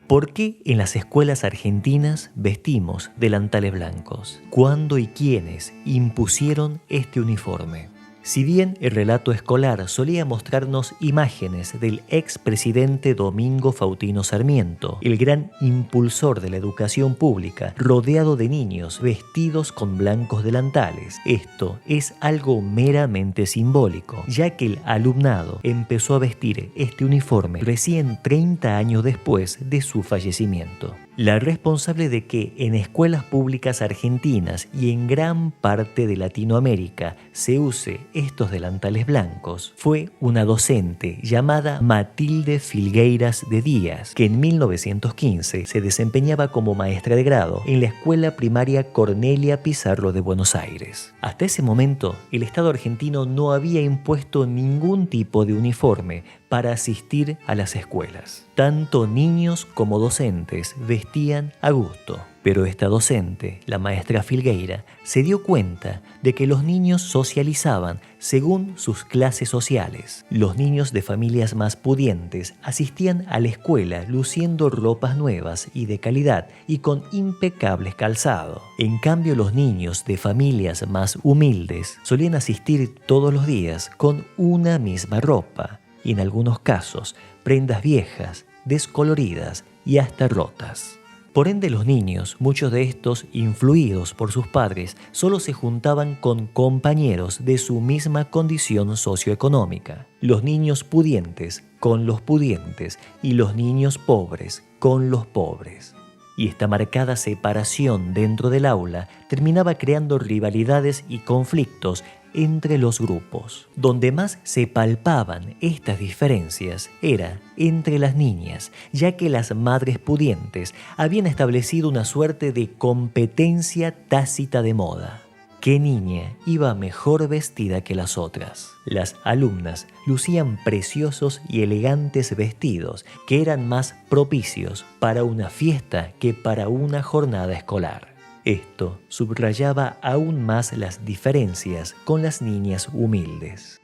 ¿Por qué en las escuelas argentinas vestimos delantales blancos? ¿Cuándo y quiénes impusieron este uniforme? Si bien el relato escolar solía mostrarnos imágenes del expresidente Domingo Faustino Sarmiento, el gran impulsor de la educación pública, rodeado de niños vestidos con blancos delantales, esto es algo meramente simbólico, ya que el alumnado empezó a vestir este uniforme recién 30 años después de su fallecimiento. La responsable de que en escuelas públicas argentinas y en gran parte de Latinoamérica se use estos delantales blancos fue una docente llamada Matilde Filgueiras de Díaz, que en 1915 se desempeñaba como maestra de grado en la escuela primaria Cornelia Pizarro de Buenos Aires. Hasta ese momento, el Estado argentino no había impuesto ningún tipo de uniforme para asistir a las escuelas. Tanto niños como docentes vestían a gusto. Pero esta docente, la maestra Filgueira, se dio cuenta de que los niños socializaban según sus clases sociales. Los niños de familias más pudientes asistían a la escuela luciendo ropas nuevas y de calidad y con impecables calzado. En cambio, los niños de familias más humildes solían asistir todos los días con una misma ropa y en algunos casos prendas viejas, descoloridas y hasta rotas. Por ende, los niños, muchos de estos influidos por sus padres, solo se juntaban con compañeros de su misma condición socioeconómica. Los niños pudientes con los pudientes y los niños pobres con los pobres. Y esta marcada separación dentro del aula terminaba creando rivalidades y conflictos entre los grupos. Donde más se palpaban estas diferencias era entre las niñas, ya que las madres pudientes habían establecido una suerte de competencia tácita de moda. ¿Qué niña iba mejor vestida que las otras? Las alumnas lucían preciosos y elegantes vestidos que eran más propicios para una fiesta que para una jornada escolar. Esto subrayaba aún más las diferencias con las niñas humildes.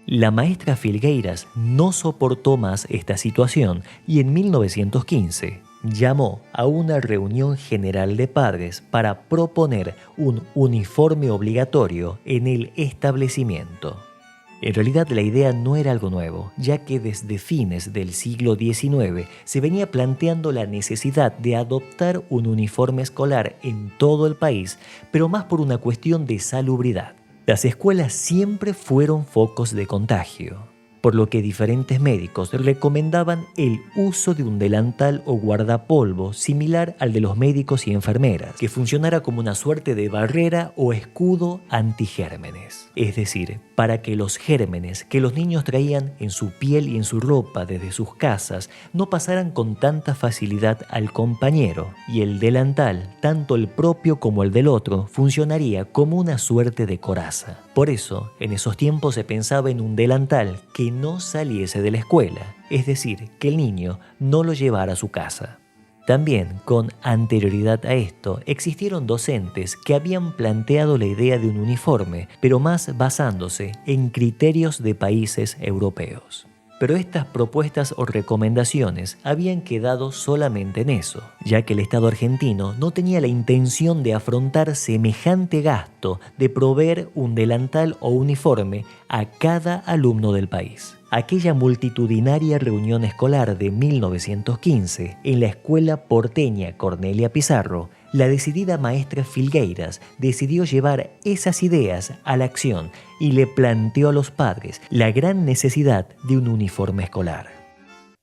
La maestra Filgueiras no soportó más esta situación y en 1915 llamó a una reunión general de padres para proponer un uniforme obligatorio en el establecimiento. En realidad la idea no era algo nuevo, ya que desde fines del siglo XIX se venía planteando la necesidad de adoptar un uniforme escolar en todo el país, pero más por una cuestión de salubridad. Las escuelas siempre fueron focos de contagio, por lo que diferentes médicos recomendaban el uso de un delantal o guardapolvo similar al de los médicos y enfermeras, que funcionara como una suerte de barrera o escudo antigérmenes. Es decir, para que los gérmenes que los niños traían en su piel y en su ropa desde sus casas no pasaran con tanta facilidad al compañero, y el delantal, tanto el propio como el del otro, funcionaría como una suerte de coraza. Por eso, en esos tiempos se pensaba en un delantal que no saliese de la escuela, es decir, que el niño no lo llevara a su casa. También, con anterioridad a esto, existieron docentes que habían planteado la idea de un uniforme, pero más basándose en criterios de países europeos. Pero estas propuestas o recomendaciones habían quedado solamente en eso, ya que el Estado argentino no tenía la intención de afrontar semejante gasto de proveer un delantal o uniforme a cada alumno del país. Aquella multitudinaria reunión escolar de 1915 en la escuela porteña Cornelia Pizarro, la decidida maestra Filgueiras decidió llevar esas ideas a la acción y le planteó a los padres la gran necesidad de un uniforme escolar.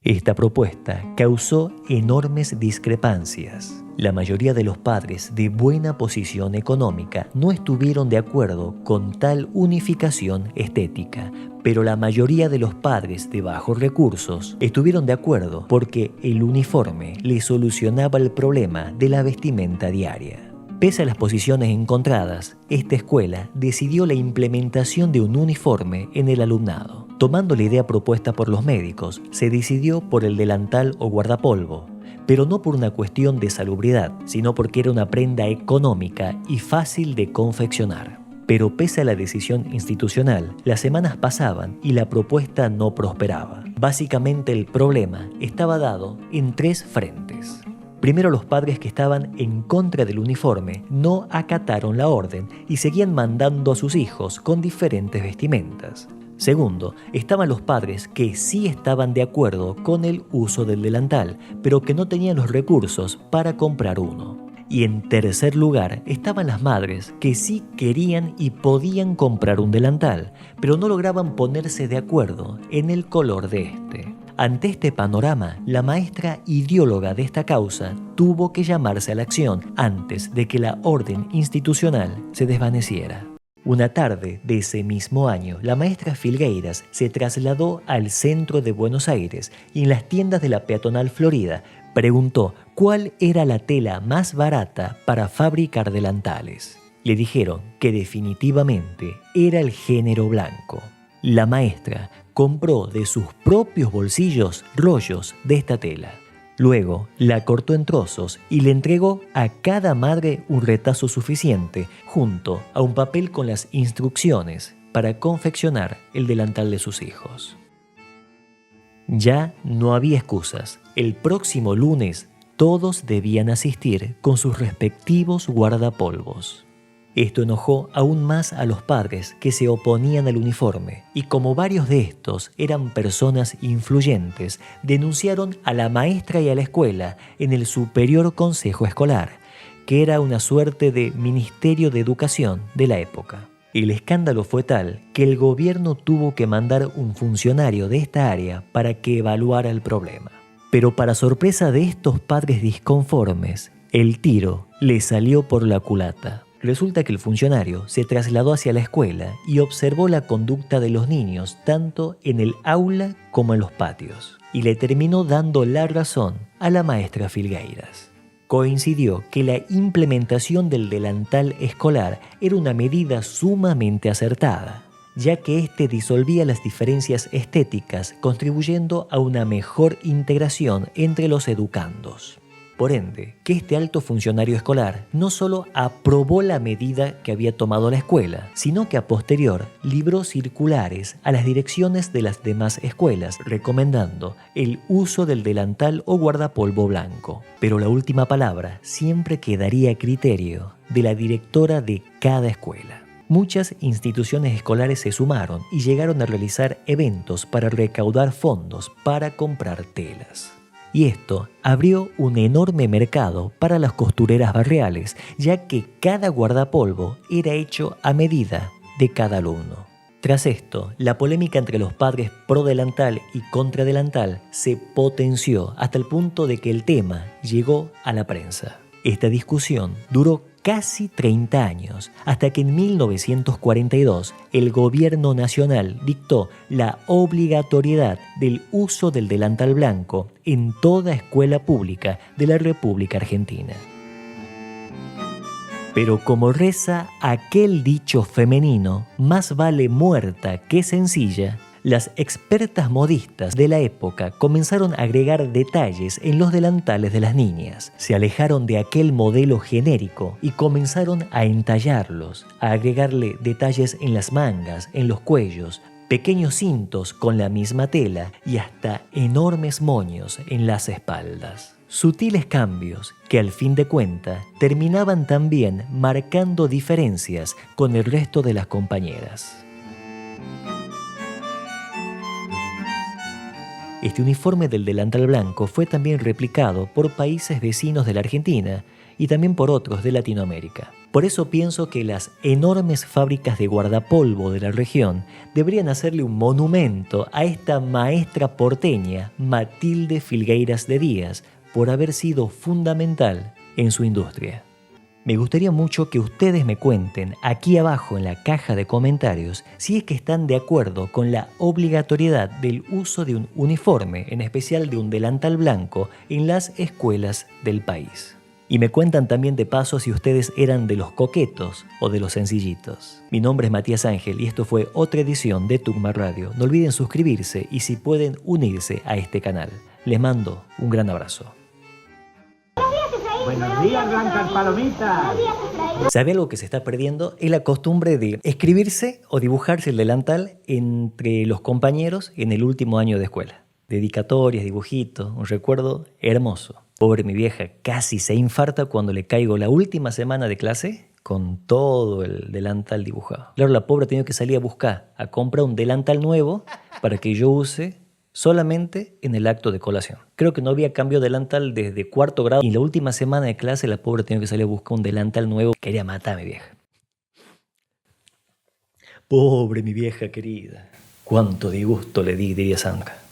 Esta propuesta causó enormes discrepancias. La mayoría de los padres de buena posición económica no estuvieron de acuerdo con tal unificación estética, pero la mayoría de los padres de bajos recursos estuvieron de acuerdo porque el uniforme le solucionaba el problema de la vestimenta diaria. Pese a las posiciones encontradas, esta escuela decidió la implementación de un uniforme en el alumnado. Tomando la idea propuesta por los médicos, se decidió por el delantal o guardapolvo, pero no por una cuestión de salubridad, sino porque era una prenda económica y fácil de confeccionar. Pero pese a la decisión institucional, las semanas pasaban y la propuesta no prosperaba. Básicamente el problema estaba dado en 3 frentes. Primero, los padres que estaban en contra del uniforme no acataron la orden y seguían mandando a sus hijos con diferentes vestimentas. Segundo, estaban los padres que sí estaban de acuerdo con el uso del delantal, pero que no tenían los recursos para comprar uno. Y en tercer lugar, estaban las madres que sí querían y podían comprar un delantal, pero no lograban ponerse de acuerdo en el color de este. Ante este panorama, la maestra ideóloga de esta causa tuvo que llamarse a la acción antes de que la orden institucional se desvaneciera. Una tarde de ese mismo año, la maestra Filgueiras se trasladó al centro de Buenos Aires y en las tiendas de la peatonal Florida preguntó cuál era la tela más barata para fabricar delantales. Le dijeron que definitivamente era el género blanco. La maestra compró de sus propios bolsillos rollos de esta tela. Luego la cortó en trozos y le entregó a cada madre un retazo suficiente junto a un papel con las instrucciones para confeccionar el delantal de sus hijos. Ya no había excusas. El próximo lunes todos debían asistir con sus respectivos guardapolvos. Esto enojó aún más a los padres que se oponían al uniforme y como varios de estos eran personas influyentes, denunciaron a la maestra y a la escuela en el Superior Consejo Escolar, que era una suerte de Ministerio de Educación de la época. El escándalo fue tal que el gobierno tuvo que mandar un funcionario de esta área para que evaluara el problema. Pero para sorpresa de estos padres disconformes, el tiro le salió por la culata. Resulta que el funcionario se trasladó hacia la escuela y observó la conducta de los niños tanto en el aula como en los patios y le terminó dando la razón a la maestra Filgueiras. Coincidió que la implementación del delantal escolar era una medida sumamente acertada, ya que éste disolvía las diferencias estéticas, contribuyendo a una mejor integración entre los educandos. Por ende, que este alto funcionario escolar no solo aprobó la medida que había tomado la escuela, sino que a posterior libró circulares a las direcciones de las demás escuelas recomendando el uso del delantal o guardapolvo blanco. Pero la última palabra siempre quedaría a criterio de la directora de cada escuela. Muchas instituciones escolares se sumaron y llegaron a realizar eventos para recaudar fondos para comprar telas. Y esto abrió un enorme mercado para las costureras barriales, ya que cada guardapolvo era hecho a medida de cada alumno. Tras esto, la polémica entre los padres pro delantal y contra delantal se potenció hasta el punto de que el tema llegó a la prensa. Esta discusión duró casi 30 años, hasta que en 1942 el gobierno nacional dictó la obligatoriedad del uso del delantal blanco en toda escuela pública de la República Argentina. Pero como reza aquel dicho femenino, más vale muerta que sencilla, las expertas modistas de la época comenzaron a agregar detalles en los delantales de las niñas. Se alejaron de aquel modelo genérico y comenzaron a entallarlos, a agregarle detalles en las mangas, en los cuellos, pequeños cintos con la misma tela y hasta enormes moños en las espaldas. Sutiles cambios que al fin de cuentas terminaban también marcando diferencias con el resto de las compañeras. Este uniforme del delantal blanco fue también replicado por países vecinos de la Argentina y también por otros de Latinoamérica. Por eso pienso que las enormes fábricas de guardapolvo de la región deberían hacerle un monumento a esta maestra porteña, Matilde Filgueiras de Díaz, por haber sido fundamental en su industria. Me gustaría mucho que ustedes me cuenten aquí abajo en la caja de comentarios si es que están de acuerdo con la obligatoriedad del uso de un uniforme, en especial de un delantal blanco, en las escuelas del país. Y me cuentan también de paso si ustedes eran de los coquetos o de los sencillitos. Mi nombre es Matías Ángel y esto fue otra edición de Tugma Radio. No olviden suscribirse y si pueden unirse a este canal. Les mando un gran abrazo. Buenos días, Blancas Palomitas. ¿Sabe algo que se está perdiendo? Es la costumbre de escribirse o dibujarse el delantal entre los compañeros en el último año de escuela. dedicatorias, dibujitos, un recuerdo hermoso. Pobre mi vieja, casi se infarta cuando le caigo la última semana de clase con todo el delantal dibujado. Claro, la pobre ha tenido que salir a comprar un delantal nuevo para que yo use solamente en el acto de colación. Creo que no había cambio de delantal desde cuarto grado y en la última semana de clase la pobre ha tenido que salir a buscar un delantal nuevo. Quería matar a mi vieja. Pobre mi vieja querida. Cuánto disgusto le di, diría Sanka.